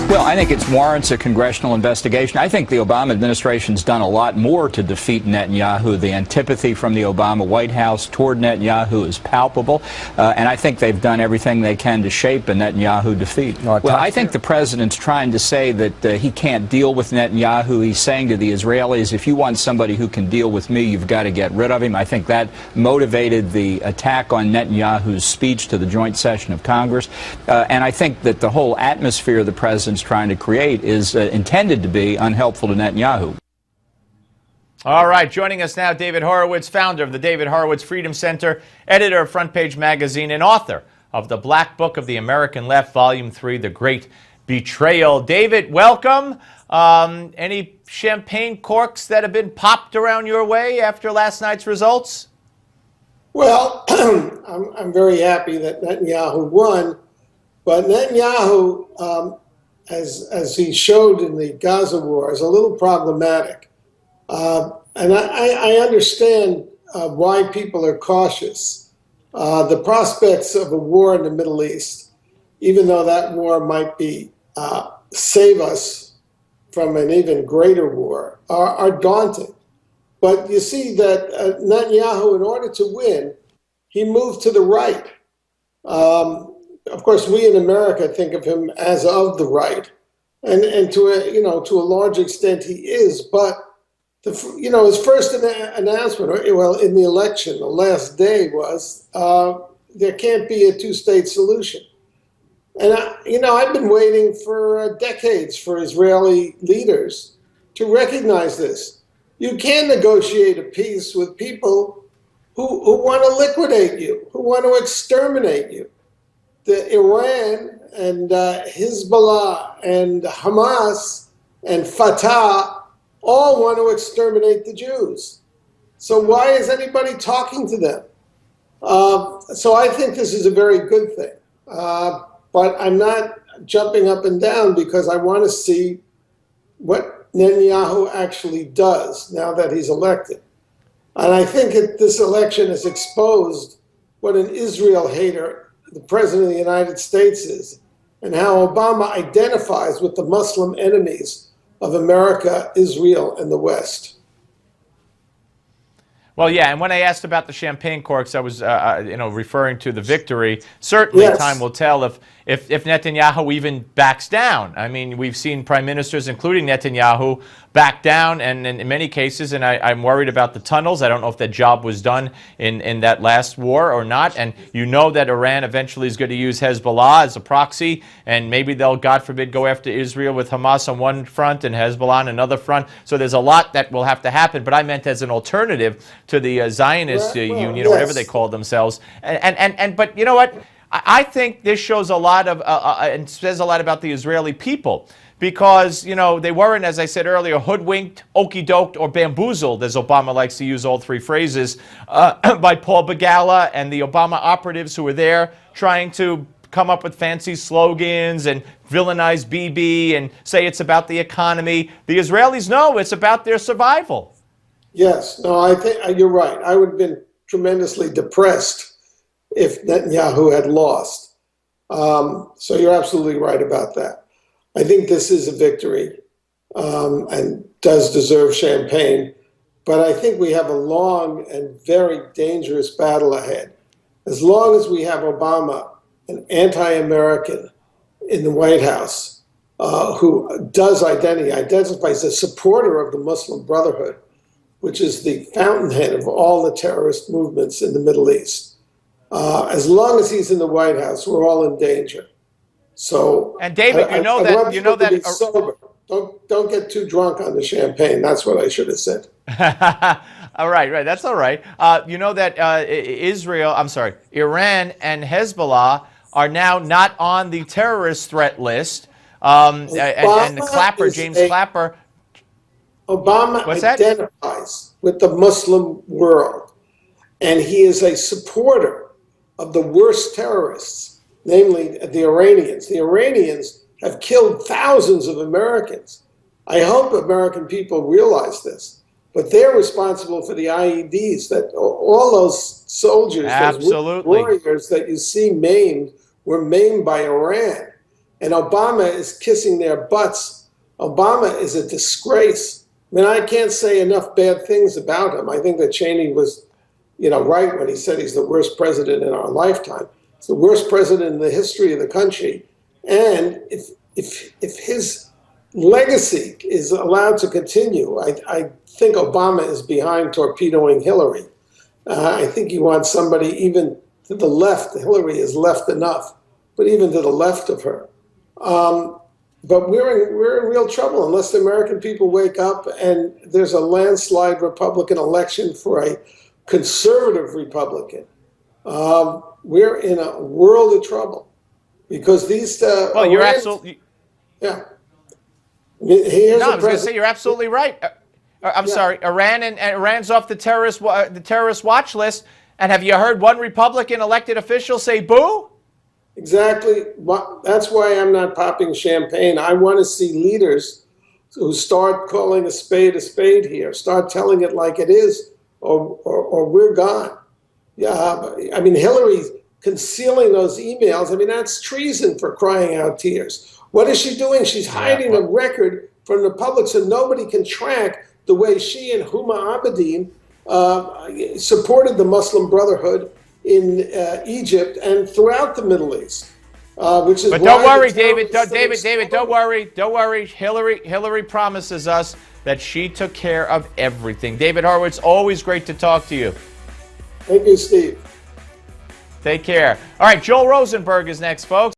Well, I think it warrants a congressional investigation. I think the Obama administration's done a lot more to defeat Netanyahu. The antipathy from the Obama White House toward Netanyahu is palpable, and I think they've done everything they can to shape a Netanyahu defeat. Well, I think the president's trying to say that he can't deal with Netanyahu. He's saying to the Israelis, if you want somebody who can deal with me, you've got to get rid of him. I think that motivated the attack on Netanyahu's speech to the joint session of Congress, and I think that the whole atmosphere the president's trying to create is intended to be unhelpful to Netanyahu. All right, joining us now, David Horowitz, founder of the David Horowitz Freedom Center, editor of FrontPage Magazine, and author of the Black Book of the American Left, Volume 3, The Great Betrayal. David, welcome. Any champagne corks that have been popped around your way after last night's results? Well, I'm very happy that Netanyahu won, but Netanyahu, as he showed in the Gaza war, is a little problematic. And I understand why people are cautious. The prospects of a war in the Middle East, even though that war might be save us from an even greater war, are daunting. But you see that Netanyahu, in order to win, he moved to the right. Of course, we in America think of him as of the right, and to a large extent he is. But his first announcement, well, in the election, the last day was there can't be a two-state solution. And I've been waiting for decades for Israeli leaders to recognize this. You can negotiate a peace with people who want to liquidate you, who want to exterminate you. The Iran and Hezbollah and Hamas and Fatah all want to exterminate the Jews. So why is anybody talking to them? So I think this is a very good thing. But I'm not jumping up and down because I want to see what Netanyahu actually does now that he's elected. And I think that this election has exposed what an Israel hater the President of the United States is, and how Obama identifies with the Muslim enemies of America, Israel, and the West. Well, yeah, and when I asked about the champagne corks, I was, referring to the victory. Certainly, yes. Time will tell if Netanyahu even backs down. I mean, we've seen prime ministers, including Netanyahu, back down, and in many cases, and I'm worried about the tunnels. I don't know if that job was done in that last war or not. And you know that Iran eventually is going to use Hezbollah as a proxy, and maybe they'll, God forbid, go after Israel with Hamas on one front and Hezbollah on another front. So there's a lot that will have to happen. But I meant as an alternative to the Zionist Union, or whatever they call themselves. But you know what? I think this shows a lot of and says a lot about the Israeli people, because they weren't, as I said earlier, hoodwinked, okey-doked, or bamboozled, as Obama likes to use all three phrases, by Paul Begala and the Obama operatives who were there trying to come up with fancy slogans and villainize Bibi and say it's about the economy. The Israelis know it's about their survival. Yes, no, I think you're right. I would have been tremendously depressed if Netanyahu had lost. So you're absolutely right about that. I think this is a victory and does deserve champagne, but I think we have a long and very dangerous battle ahead. As long as we have Obama, an anti-American in the White House, who identifies as a supporter of the Muslim Brotherhood, which is the fountainhead of all the terrorist movements in the Middle East. As long as he's in the White House, we're all in danger. So, and David, you know that be sober. Don't get too drunk on the champagne. That's what I should have said. All right, that's all right. You know that Iran and Hezbollah are now not on the terrorist threat list. And Clapper, James Clapper. Obama identifies with the Muslim world, and he is a supporter of the worst terrorists, namely the Iranians. The Iranians have killed thousands of Americans. I hope American people realize this, but they're responsible for the IEDs that all those soldiers, those warriors that you see maimed, were maimed by Iran. and Obama is kissing their butts. Obama is a disgrace. I mean, I can't say enough bad things about him. I think that Cheney was, right when he said he's the worst president in our lifetime. He's the worst president in the history of the country. And if his legacy is allowed to continue, I think Obama is behind torpedoing Hillary. I think he wants somebody even to the left. Hillary is left enough, but even to the left of her. But we're in real trouble unless the American people wake up and there's a landslide Republican election for a conservative Republican. We're in a world of trouble because these. Well, you're absolutely. Yeah. I was going to say you're absolutely right. I'm sorry. Iran's off the terrorist watch list. And have you heard one Republican elected official say boo? Exactly. That's why I'm not popping champagne. I want to see leaders who start calling a spade here, start telling it like it is, or we're gone. Yeah, I mean, Hillary's concealing those emails. I mean, that's treason, for crying out tears. What is she doing? She's hiding a record from the public so nobody can track the way she and Huma Abedin supported the Muslim Brotherhood in Egypt and throughout the Middle East, which is. But don't worry, David. Don't worry. Don't worry. Hillary promises us that she took care of everything. David Horowitz, always great to talk to you. Thank you, Steve. Take care. All right, Joel Rosenberg is next, folks.